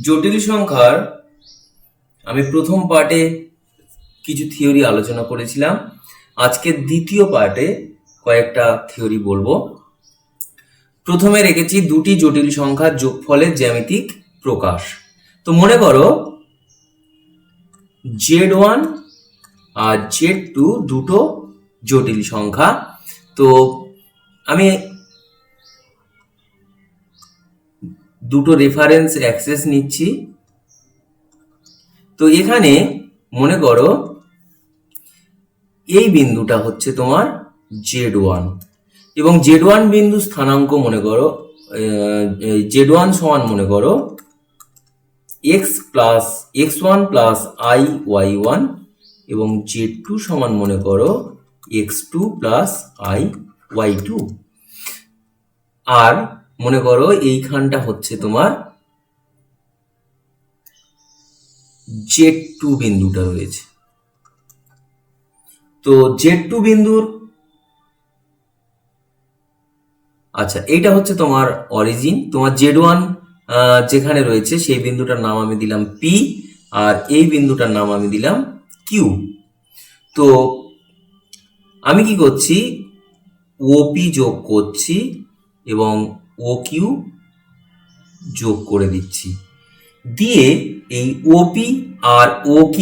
জটিল সংখ্যার আমি প্রথম পার্টে কিছু থিওরি আলোচনা করেছিলাম। আজকে দ্বিতীয় পার্টে কয়েকটা থিওরি বলবো। প্রথমে রেখেছি দুটি জটিল সংখ্যার যোগফলের জ্যামিতিক প্রকাশ। তো মনে করো Z1 আর Z2 দুটো জটিল সংখ্যা। তো আমি দুটো রেফারেন্স অ্যাক্সেস নিচ্ছি। তো এখানে মনে করো এই বিন্দুটা হচ্ছে তোমার Z1 এবং Z1 বিন্দু স্থানাঙ্ক মনে করো Z1 সমান মনে করো x1 প্লাস i y1 এবং Z2 সমান মনে করো x2 প্লাস i y2। আর মনে করো এইখানটা হচ্ছে তোমার Z2 বিন্দুটা রয়েছে। তো Z2 বিন্দুর আচ্ছা এইটা হচ্ছে তোমার অরিজিন। তোমার Z1 যেখানে রয়েছে সেই বিন্দুটার নাম আমি দিলাম P আর এই বিন্দুটার নাম আমি দিলাম Q। তো আমি কি করছি, OP যোগ করছি এবং OQ যোগ করে দিচ্ছি, দিয়ে এই OP আর OQ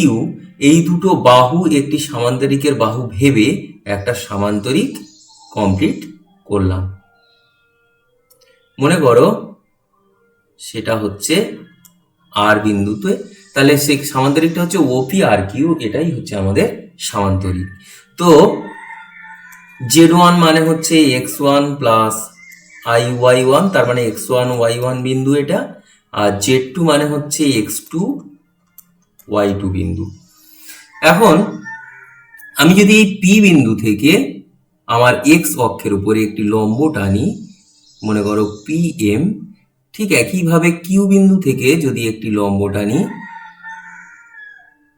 এই দুটো বাহু একটি সামান্তরিকের বাহু ভেবে একটা সামান্তরিক কমপ্লিট করলাম। মনে করো সেটা হচ্ছে আর বিন্দুতে, তাহলে সেই সামান্তরিকটা হচ্ছে OP আর Q, এটাই হচ্ছে আমাদের সামান্তরিক। তো Z1 মানে হচ্ছে x1 প্লাস i y1, তার মানে x1 y1 বিন্দু এটা, আর Z2 মানে হচ্ছে x2 y2 বিন্দু। এখন আমি যদি এই P বিন্দু থেকে আমার x অক্ষের উপরে একটি লম্ব টানি, মনে করো PM, ঠিক একইভাবে Q বিন্দু থেকে যদি একটি লম্ব টানি,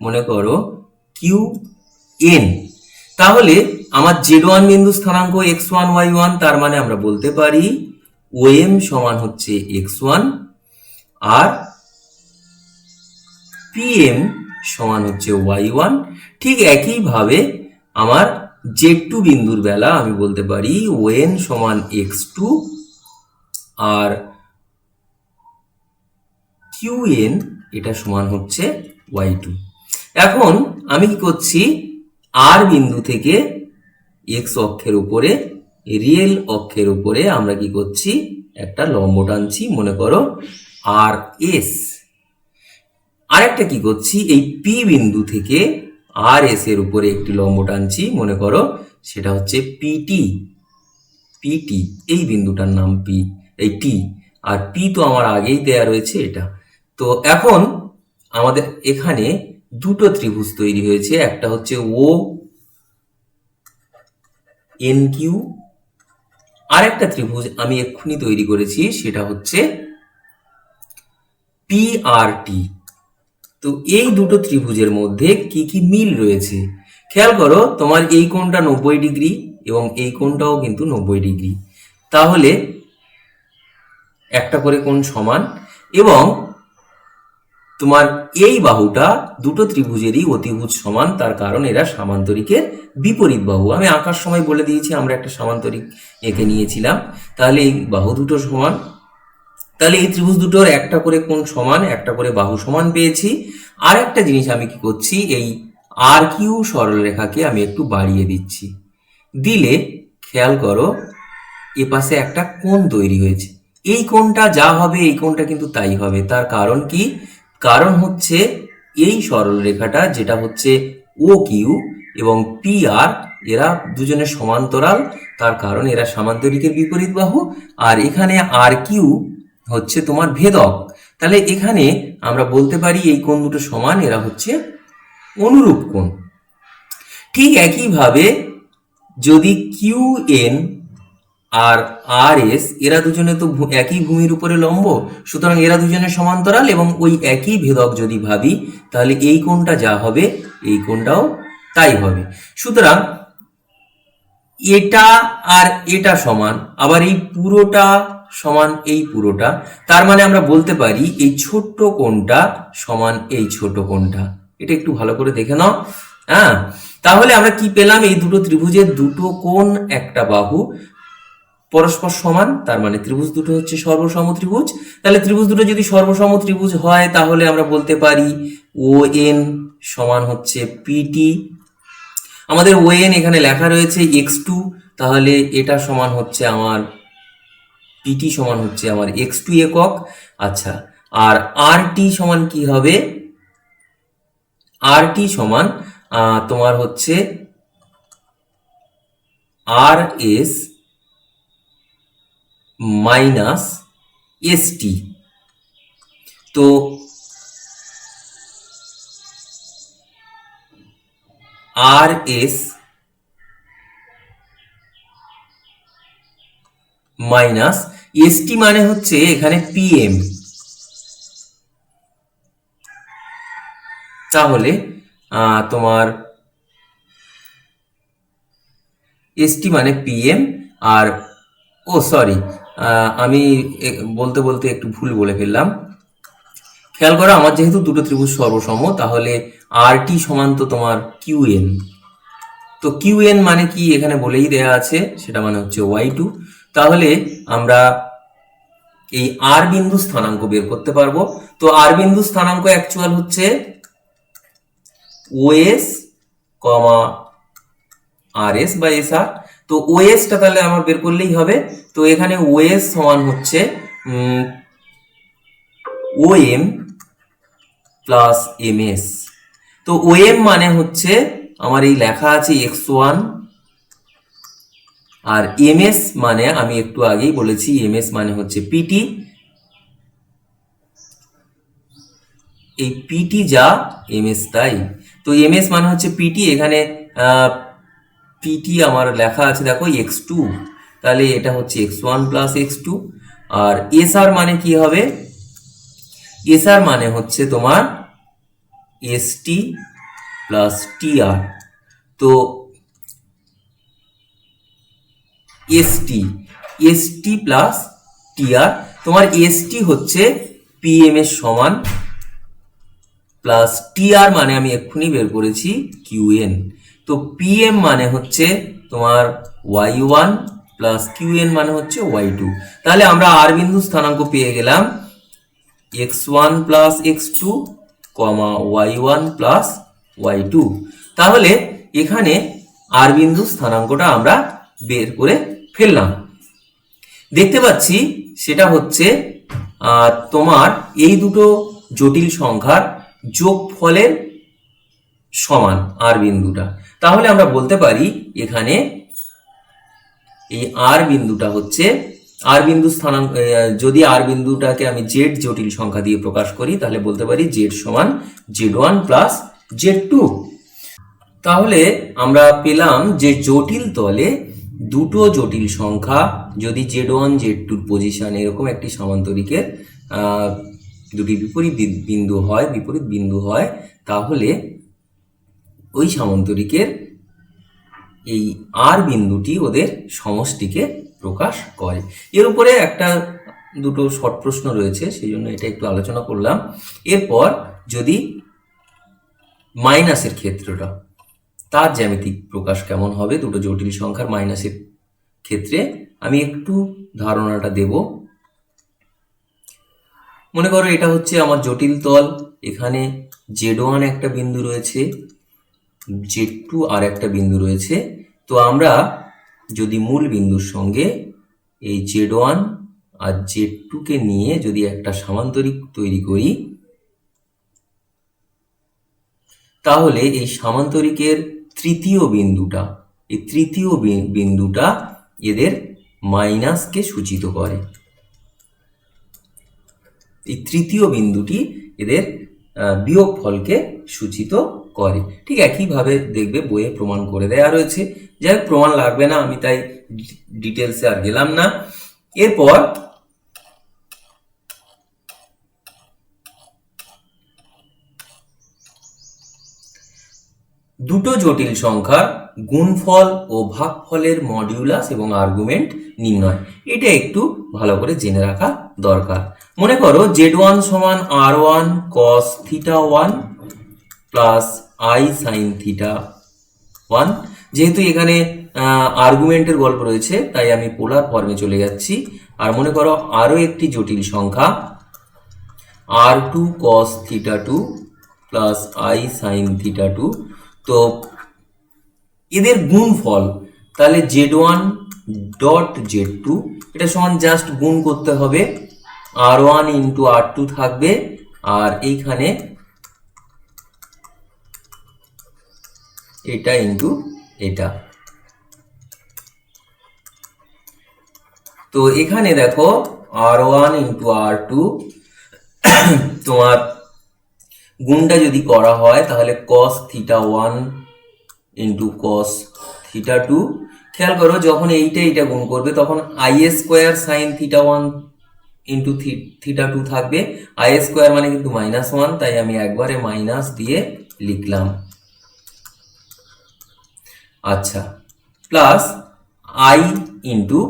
মনে করো QN, তাহলে আমার Z1 বিন্দু স্থানাঙ্ক x1 y1, তার মানে আমরা বলতে পারি OM সমান হচ্ছে x1 আর PM সমান হচ্ছে y1। ঠিক একইভাবে আমার Z2 বিন্দুর বেলা আমি বলতে পারি ON সমান x2 আর QN এটা সমান হচ্ছে y2। এখন আমি কি করছি, আর বিন্দু থেকে x অক্ষের উপরে, রিয়েল অক্ষের উপরে আমরা কি করছি, একটা লম্ব টানছি, মনে করো RS। আরেকটা কি করছি, এই P বিন্দু থেকে RS এর উপরে একটি লম্ব টানছি, মনে করো সেটা হচ্ছে PT। এই বিন্দুটার নাম P, এই T, আর P তো আমার আগেই দেয়া রয়েছে এটা। তো এখন আমাদের এখানে দুটো ত্রিভুজ তৈরি হয়েছে, একটা হচ্ছে ONQ, আরেকটা ত্রিভুজ আমি এক্ষুনি তৈরি করেছি সেটা হচ্ছে PRT। তো এই দুটো ত্রিভুজের মধ্যে কি কি মিল রয়েছে খেয়াল করো। তোমার এই কোণটা 90 ডিগ্রি এবং এই কোণটাও কিন্তু 90 ডিগ্রি, তাহলে একটা করে কোণ সমান। এবং তোমার এই বাহুটা দুটো ত্রিভুজেরই অতিভুজ সমান, তার কারণ এরা সামান্তরিকের বিপরীত বাহু। আমি আঁকার সময় বলে দিয়েছি আমরা একটা সামান্তরিক এঁকে নিয়েছিলাম, তাহলে এই বাহু দুটো সমান, তাহলে এই ত্রিভুজ দুটোর একটা করে কোণ সমান, একটা করে বাহু সমান পেয়েছি। আর একটা জিনিস আমি কি করছি, এই RQ সরলরেখাকে আমি একটু বাড়িয়ে দিচ্ছি, দিলে খেয়াল করো এ পাশে একটা কোণ তৈরি হয়েছে। এই কোণটা যা হবে এই কোণটা কিন্তু তাই হবে। তার কারণ কি, কারণ হচ্ছে এই সরলরেখাটা যেটা হচ্ছে OQ এবং PR, এরা দুজনের সমান্তরাল, তার কারণ এরা সামান্তরিকের বিপরীত বাহু। আর এখানে RQ হচ্ছে তোমার ভেদক, তাহলে এখানে আমরা বলতে পারি এই কোণ দুটো সমান, এরা হচ্ছে অনুরূপ কোণ। ঠিক একইভাবে যদি QN আর RS এরা দুজনে তো একই ভূমির উপরে লম্ব, সুতরাং এরা দুজনে সমান্তরাল এবং ওই একই ভেদক যদি ভাবি, তাহলে এই কোণটা যা হবে এই কোণটাও তাই হবে। সুতরাং এটা আর এটা সমান, আবার এই পুরোটা সমান এই পুরোটা, তার মানে আমরা বলতে পারি এই ছোট্ট কোণটা সমান এই ছোট কোণটা। এটা একটু ভালো করে দেখে নাও। হ্যাঁ, তাহলে আমরা কি পেলাম? এই দুটো ত্রিভুজের দুটো কোণ একটা বাহু পরস্পর সমান, তার মানে ত্রিভুজ দুটো হচ্ছে সর্বসম ত্রিভুজ। তাহলে ত্রিভুজ দুটো যদি সর্বসম ত্রিভুজ হয় তাহলে আমরা বলতে পারি ও এন সমান হচ্ছে পিটি। আমাদের ও এন এখানে লেখা রয়েছে x2, তাহলে এটা সমান হচ্ছে আমার পিটি সমান হচ্ছে আমার x2 একক। আচ্ছা, আর আর টি সমান কি হবে? আর টি সমান তোমার হচ্ছে আর এস মাইনাস এসটি। তো আর এস মাইনাস এসটি মানে হচ্ছে এখানে পিএম। তাহলে তোমার এসটি মানে পিএম। আর সরি, আমি বলতে বলতে একটু ভুল বলে ফেললাম। খেয়াল করো, আমার যেহেতু দুটো ত্রিভুজ সর্বসম, তাহলে আর টি সমান তো তোমার কিউএন। তো কিউএন মানে কি এখানে বলেই দেয়া আছে, সেটা মানে হচ্ছে y2। তাহলে আমরা এই আর বিন্দু স্থানাঙ্ক বের করতে পারবো। তো আর বিন্দু স্থানাঙ্ক অ্যাকচুয়াল হচ্ছে ওএস কমা আর এস বা এস আর। তো ওএসটা তাহলে আমার বের করলেই হবে। তো এখানে ওএস সমান হচ্ছে ওএম প্লাস এম এস। তো ওএম মানে হচ্ছে আমার এই লেখা আছে x1, আর এম এস মানে আমি একটু আগেই বলেছি এম এস মানে হচ্ছে পিটি। এই পিটি যা এম এস তাই। তো এম এস মানে হচ্ছে পিটি, এখানে পিটি আমার লেখা আছে দেখো x2, তাহলে এটা হচ্ছে x1 প্লাস x2। আর এসআর মানে কি হবে? এসআর মানে হচ্ছে তোমার এসটি প্লাস টিআর। তো এসটি এসটি প্লাস টিআর, তোমার এসটি হচ্ছে পিএম এর সমান, প্লাস টিআর মানে আমি এক্ষুনি বের করেছি কিউএন। তো পিএম মানে হচ্ছে তোমার y1 প্লাস কিউএন মানে হচ্ছে y2। তাহলে আমরা আর বিন্দু স্থানাঙ্ক পেয়ে গেলাম x1 প্লাস x2 কমা y1 প্লাস y2। তাহলে এখানে আর বিন্দু স্থানাঙ্কটা আমরা বের করে ফেললাম। দেখতে পাচ্ছি সেটা হচ্ছে তোমার এই দুটো জটিল সংখ্যার যোগফলের সমান আর বিন্দুটা। তাহলে আমরা বলতে পারি এখানে এই আর বিন্দুটা হচ্ছে আর বিন্দু স্থানাঙ্ক। যদি আর বিন্দুটাকে আমি জেড জটিল সংখ্যা দিয়ে প্রকাশ করি তাহলে বলতে পারি জেড সমান z1 প্লাস z2। তাহলে আমরা পেলাম যে জটিল তলে দুটো জটিল সংখ্যা যদি z1 z2 পজিশন এরকম একটি সামান্তরিকের দুটি বিপরীত বিন্দু হয় তাহলে ওই সামান্তরিকের এই আর বিন্দুটি ওদের সমষ্টিকে প্রকাশ করে। এর উপরে একটা দুটো শর্ট প্রশ্ন রয়েছে, সেই জন্য এটা একটু আলোচনা করলাম। এরপর যদি মাইনাসের ক্ষেত্রটা, তার জ্যামিতিক প্রকাশ কেমন হবে দুটো জটিল সংখ্যার মাইনাসের ক্ষেত্রে, আমি একটু ধারণাটা দেব। মনে করো এটা হচ্ছে আমার জটিল তল, এখানে z1 একটা বিন্দু রয়েছে, z2 আর একটা বিন্দু রয়েছে। তো আমরা যদি মূল বিন্দুর সঙ্গে এই z1 আর z2 কে নিয়ে যদি একটা সামান্তরিক তৈরি করি, তাহলে এই সামান্তরিকের তৃতীয় বিন্দুটা এদের মাইনাসকে সূচিত করে। এই তৃতীয় বিন্দুটি এদের বিয়োগ ফলকে সূচিত করে। ঠিক একইভাবে দেখবে বইয়ে প্রমাণ করে দেয়া রয়েছে। যাই হোক, প্রমাণ লাগবে না, আমি তাই ডিটেলসে আর গেলাম না। এরপর দুটো জটিল সংখ্যার গুণফল ও ভাগফলের মডিউলাস এবং আর্গুমেন্ট নির্ণয়। এটা একটু ভালো করে জেনে রাখা দরকার। মনে করো z1 সমান r1 cos θ1 plus i sin θ1। যেহেতু এখানে আর্গুমেন্টের গল্প রয়েছে তাই আমি পোলার ফর্মে চলে যাচ্ছি। আর মনে করো আরো একটি জটিল সংখ্যা r2 cos θ2 plus i sin θ2। তো এদের গুণফল তাহলে z1 ডট z2 এটা সমান জাস্ট গুণ করতে হবে, r1 ইন্টু r2 থাকবে আর এইখানে এটা ইন্টু এটা। তো এখানে দেখো r1 ইন্টু r2 তোমার গুণটা যদি করা হয় তাহলে cos θ1 ইন্টু cos θ2। খেয়াল করো যখন এইটা গুণ করবে তখন i স্কোয়ার সাইন θ1 ইন্টু θ2 থাকবে। i স্কোয়ার মানে কিন্তু -1, তাই আমি একবারে মাইনাস দিয়ে লিখলাম। আচ্ছা, plus i into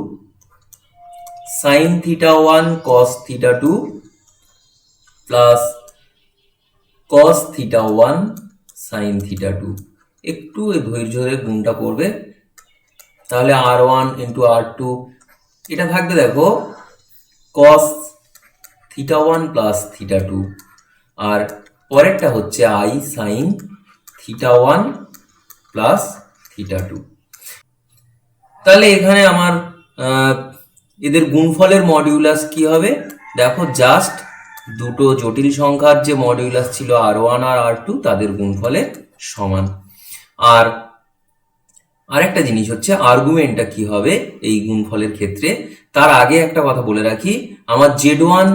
sine θ1 cos θ2 plus cos θ1 sine θ2। একটু ধৈর্য ধরে গুণটা করবে, তাহলে r1 ইন্টু r2 এটা থাকবে দেখো cos θ1 প্লাস θ2 আর পরেরটা হচ্ছে i সাইন θ1 প্লাস θ2। তাহলে এখানে আমার এদের গুণফলের মডিউলাস কি হবে দেখো, জাস্ট দুটো জটিল সংখ্যার যে মডিউলাস ছিল r1 আর r2 তাদের গুণফলের সমান। আর আরেকটা জিনিস হচ্ছে আর্গুমেন্টটা কি হবে এই গুণফলের ক্ষেত্রে। তার আগে একটা কথা বলে রাখি, আমার z1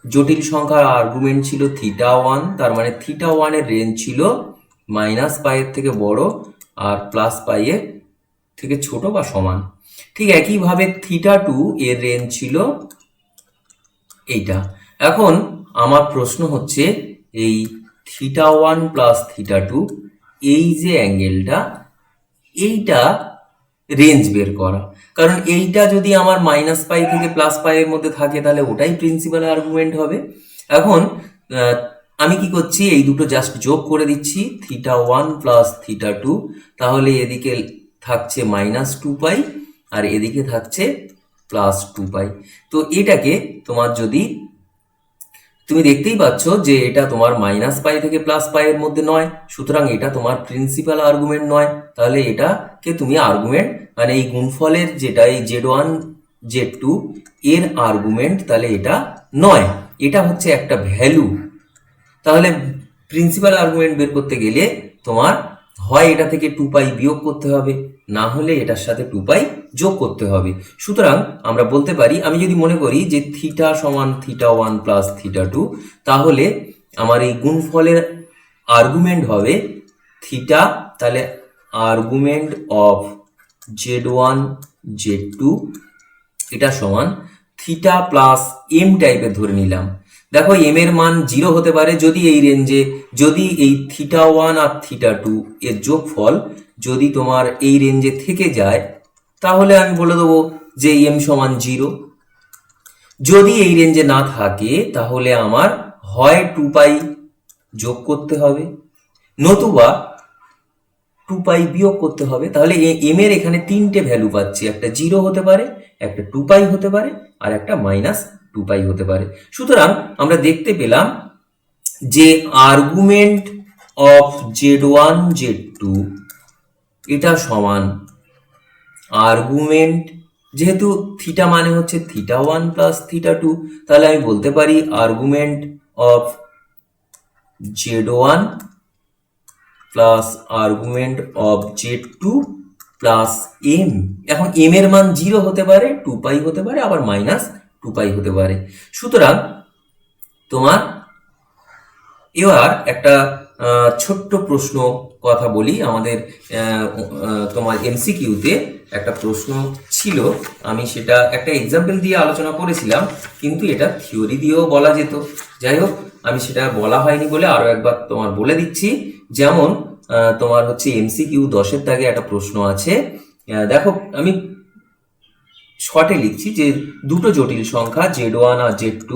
জটিল সংখ্যার আর্গুমেন্ট ছিল θ1, তার মানে θ1 এর রেঞ্জ ছিল -π এর থেকে বড় আর +π এর থেকে ছোট বা সমান। ঠিক একইভাবে θ2 এর রেঞ্জ ছিল এইটা। এখন আমার প্রশ্ন হচ্ছে এই θ1 প্লাস θ2 এই যে অ্যাঙ্গেলটা এইটা রেঞ্জ বের করা, কারণ এইটা যদি আমার -π থেকে +π এর মধ্যে থাকে তাহলে ওটাই প্রিন্সিপাল আর্গুমেন্ট হবে। এখন আমি কি করছি, এই দুটো জাস্ট যোগ করে দিচ্ছি θ1 প্লাস θ2, তাহলে এদিকে থাকছে -2π আর এদিকে থাকছে +2π। তো এটাকে তোমার যদি তুমি দেখতেই পাচ্ছ যে এটা তোমার -π থেকে +π এর মধ্যে নয়, সুতরাং এটা তোমার প্রিন্সিপাল আর্গুমেন্ট নয়। তাহলে এটাকে তুমি আর্গুমেন্ট মানে এই গুণফলের যেটা এই z1 z2 এর আর্গুমেন্ট তাহলে এটা নয়, এটা হচ্ছে একটা ভ্যালু। তাহলে প্রিন্সিপাল আর্গুমেন্ট বের করতে গেলে তোমার হয় এটা থেকে 2π বিয়োগ করতে হবে, না হলে এটার সাথে 2π যোগ করতে হবে। সুতরাং আমরা বলতে পারি, আমি যদি মনে করি যে θ সমান θ1 প্লাস θ2, তাহলে আমার এই গুণফলের আর্গুমেন্ট হবে θ, তাহলে আর্গুমেন্ট অফ z1 z2 এটা সমান θ প্লাস m টাইপের ধরে নিলাম। দেখো m এর মান 0 হতে পারে যদি এই রেঞ্জে, যদি এই θ1 আর θ2 এর যোগফল যদি তোমার এই রেঞ্জে থেকে যায় তাহলে আমি বলে দেবো যে m সমান 0। যদি এই রেঞ্জে না থাকে তাহলে আমার হয় 2π যোগ করতে হবে নতুবা 2π বিয়োগ করতে হবে। তাহলে m এর এখানে তিনটে ভ্যালু পাচ্ছি, একটা 0 হতে পারে, একটা 2π হতে পারে আর একটা -2π হতে পারে। সুতরাং আমরা দেখতে পেলাম যে আর্গুমেন্ট অফ z1 z2 এটা সমান আর্গুমেন্ট, যেহেতু থিটা মানে হচ্ছে θ1 প্লাস θ2, তাহলে আমি বলতে পারি argument of z1 plus argument of z2 plus m। এখন m এর মান 0 হতে পারে, 2π হতে পারে, আবার -2π হতে পারে। সুতরাং তোমার এবার একটা ছোট্ট প্রশ্ন কথা বলি। আমাদের তোমার এমসিকিউতে একটা প্রশ্ন ছিল, আমি সেটা একটা এক্সাম্পল দিয়ে আলোচনা করেছিলাম, কিন্তু এটা থিওরি দিয়েও বলা যেত। যাই হোক, আমি সেটা বলা হয়নি বলে আরো একবার তোমার বলে দিচ্ছি। যেমন তোমার হচ্ছে MCQ 10-এর দাগে একটা প্রশ্ন আছে। দেখো আমি শর্টে লিখছি যে দুটো জটিল সংখ্যা Z1 আর Z2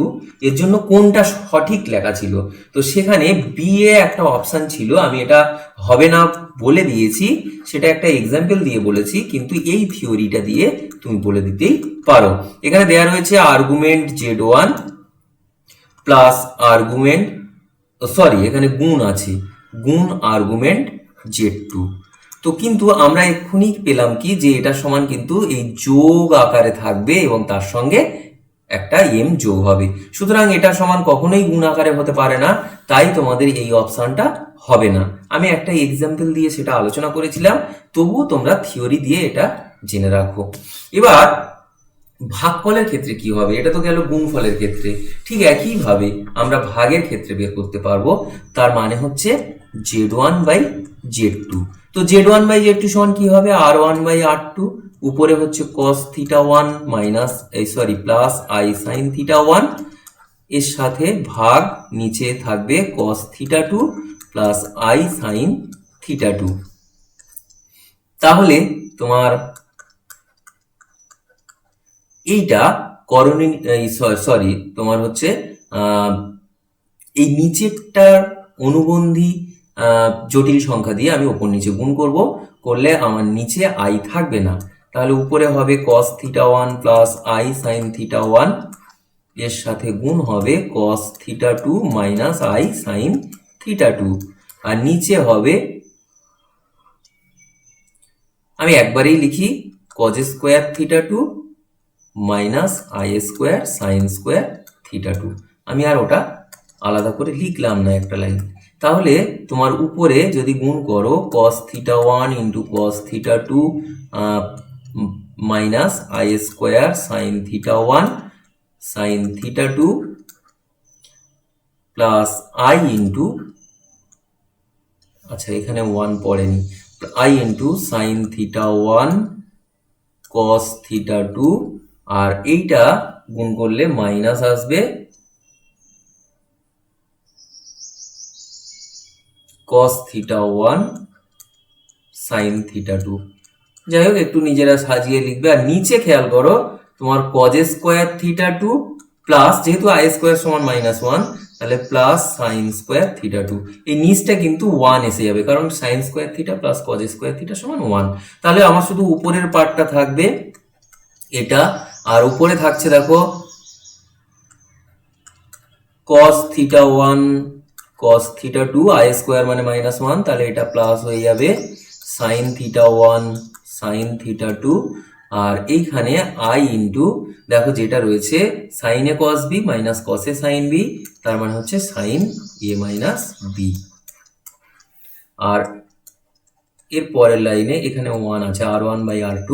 এর জন্য কোনটা সঠিক লেখা ছিল। তো সেখানে BA একটা অপশন ছিল, আমি এটা হবে না বলে দিয়েছি, সেটা একটা এক্সাম্পল দিয়ে বলেছি, কিন্তু এই থিওরিটা দিয়ে তুমি বলে দিতেই পারো। এখানে দেয়া রয়েছে argument Z1 plus argument, sorry এখানে গুণ আছে, গুণ আর্গুমেন্ট Z2। তো কিন্তু আমরা এক্ষুনি পেলাম কি যে এটা সমান কিন্তু এই যোগ আকারে থাকবে এবং তার সঙ্গে একটা m যোগ হবে, সুতরাং এটা সমান কখনোই গুণ আকারে হতে পারে না, তাই তোমাদের এই অপশনটা হবে না। আমি একটা এক্সাম্পল দিয়ে সেটা আলোচনা করেছিলাম, তবুও তোমরা থিওরি দিয়ে এটা জেনে রাখো। এবার ভাগফলের ক্ষেত্রে কি হবে, এটা তো গেল গুণফলের ক্ষেত্রে, ঠিক একইভাবে আমরা ভাগের ক্ষেত্রে বের করতে পারবো। তার মানে হচ্ছে Z1 বাই Z2। তো Z1 বাই Z2 সমান কি হবে, R1 বাই R2, উপরে হচ্ছে cos θ1 minus plus I sin θ1, এর সাথে ভাগ, নিচে থাকবে cos θ2 প্লাস I sin θ2। তাহলে তোমার এইটা করণীয়, তোমার হচ্ছে এই নিচেরটার অনুবন্ধী জটিল সংখ্যা দিয়ে আমি ওপর নিচে গুণ করলে আমার নিচে I থাকবে না, তাহলে উপরে হবে cos θ1 প্লাস I sin θ1, এর সাথে গুণ হবে cos θ2 মাইনাস I sin θ2, আর নিচে হবে, আমি একবারেই লিখি, cos square θ2 minus I square sine square θ2। আমি আর ওটা আলাদা করে লিখলাম না একটা লাইন। তাহলে তোমার উপরে যদি গুণ করো cos θ1 into cos θ2 minus I square sine θ1 sine θ2 plus I into, আচ্ছা এখানে 1 পড়েনি, I ইন্টু সাইন θ1 cos θ2, আর এইটা গুণ করলে মাইনাস আসবে cos θ1 sin θ2। যাই হোক, একটু নিজেরা সাজিয়ে লিখবে। আর নিচে খেয়াল করো, তোমার cos স্কোয়ার θ2 প্লাস, যেহেতু I স্কোয়ার সমান -1, তাহলে প্লাস সাইন স্কোয়ার θ2, এই নিচটা কিন্তু 1 এসে যাবে, কারণ sine square θ plus cos square θ সমান 1। তাহলে আমার শুধু উপরের পার্টটা থাকবে এটা, আর উপরে থাকছে দেখো cos θ1 cos θ2 I স্কোয়ার মানে -1, তাহলে এটা প্লাস হয়ে যাবে sin θ1 sin θ2, আর এইখানে I ইন্টু, দেখো যেটা রয়েছে sin a cos b minus cos a sin b, তার মানে হচ্ছে sin a মাইনাস b। আর এর পরের লাইনে এখানে 1 আছে, R1 বাই R2।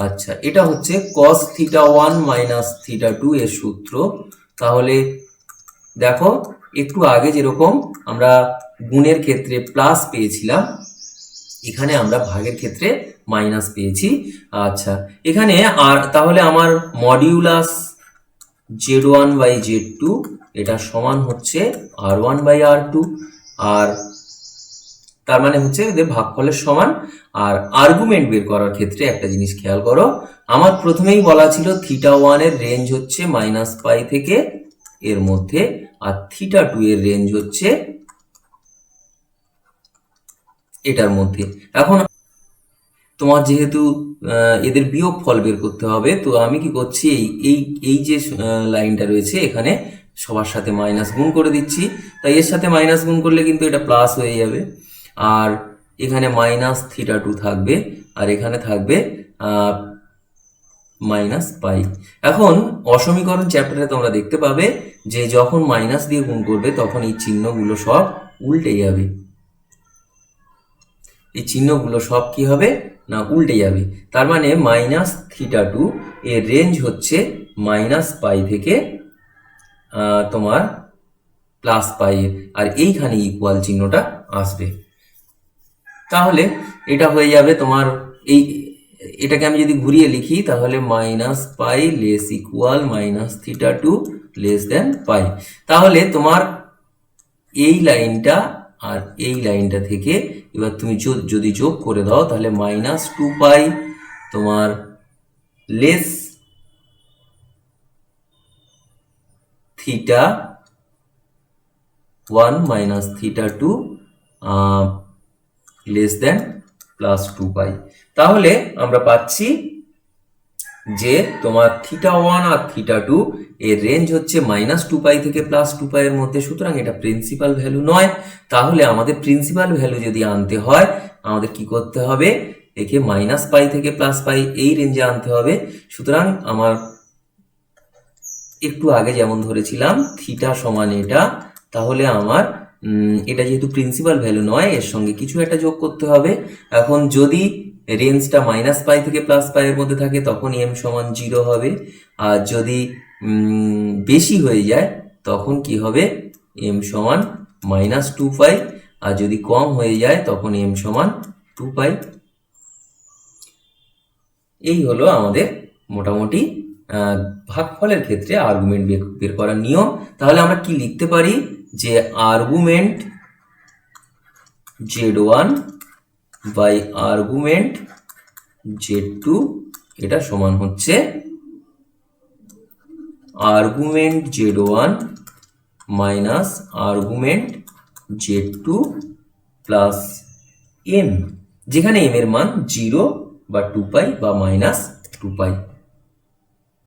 আচ্ছা, এটা হচ্ছে cos θ1 মাইনাস θ2 এর সূত্র। তাহলে দেখো একটু আগে যেরকম আমরা গুণের ক্ষেত্রে প্লাস পেয়েছিলাম, এখানে আমরা ভাগের ক্ষেত্রে মাইনাস পেয়েছি। আচ্ছা, এখানে আর তাহলে আমার মডিউলাস Z1 বাই Z2 এটা সমান হচ্ছে R1 বাই R2, আর তার মানে হচ্ছে এদের ভাগফলের সমান। আর আর্গুমেন্ট বের করার ক্ষেত্রে একটা জিনিস খেয়াল করো, আমার প্রথমেই বলা ছিল θ1 এর রেঞ্জ হচ্ছে -π থেকে এর মধ্যে, আর θ2 এর রেঞ্জ হচ্ছে এটার মধ্যে। এখন তোমার যেহেতু এদের বিয়োগ ফল বের করতে হবে, তো আমি কি করছি, এই যে লাইনটা রয়েছে এখানে সবার সাথে মাইনাস গুণ করে দিচ্ছি, তাই এর সাথে মাইনাস গুণ করলে কিন্তু এটা প্লাস হয়ে যাবে, আর এখানে মাইনাস θ2 থাকবে, আর এখানে থাকবে -π। এখন অসমীকরণ চ্যাপ্টারে তোমরা দেখতে পাবে যে যখন মাইনাস দিয়ে গুণ করবে তখন এই চিহ্নগুলো সব উল্টে যাবে, এই চিহ্নগুলো সব কি হবে না উল্টে যাবে। তার মানে -θ2 এর রেঞ্জ হচ্ছে -π থেকে তোমার +π, আর এইখানে ইকুয়াল চিহ্নটা আসবে। তাহলে এটা হয়ে যাবে তোমার, এটাকে আমি যদি ঘুরিয়ে লিখি তাহলে -π লেস ইকুয়াল -θ2 লেস দেন π। তাহলে তোমার এই লাইনটা আর এই লাইনটা থেকে এবার তুমি যদি যোগ করে দাও তাহলে মাইনাস 2 পাই তোমার less theta 1 minus theta 2 less than plus 2 পাই। তাহলে আমরা পাচ্ছি যে তোমার থিটা 1 আর থিটা 2 এর রেঞ্জ হচ্ছে মাইনাস 2 পাই থেকে প্লাস 2 পাই এর মধ্যে, সুতরাং এটা প্রিন্সিপাল ভ্যালু নয়। তাহলে আমাদের প্রিন্সিপাল ভ্যালু যদি আনতে হয় আমাদের কি করতে হবে, একে মাইনাস পাই থেকে প্লাস পাই এই রেঞ্জে আনতে হবে। সুতরাং আমার একটু আগে যেমন ধরেছিলাম থিটা সমান এটা, তাহলে আমার এটা যেহেতু প্রিন্সিপাল ভ্যালু নয় এর সঙ্গে কিছু একটা যোগ করতে হবে। এখন যদি রেঞ্জটা মাইনাস পাই থেকে প্লাস পাই এর মধ্যে থাকে তখন এম সমান 0 হবে, আর যদি বেশি হয়ে যায় তখন কি হবে, এম সমান মাইনাস 2 পাই, আর যদি কম হয়ে যায় তখন এম সমান 2 পাই। এই হলো আমাদের মোটামুটি ভাগফলের ক্ষেত্রে আর্গুমেন্ট বের করার নিয়ম। তাহলে আমরা কি লিখতে পারি যে argument z1 by argument z2 এটা সমান হচ্ছে argument z1 minus argument z2 plus m, যেখানে m এর মান 0 বা 2 পাই বা মাইনাস 2 পাই।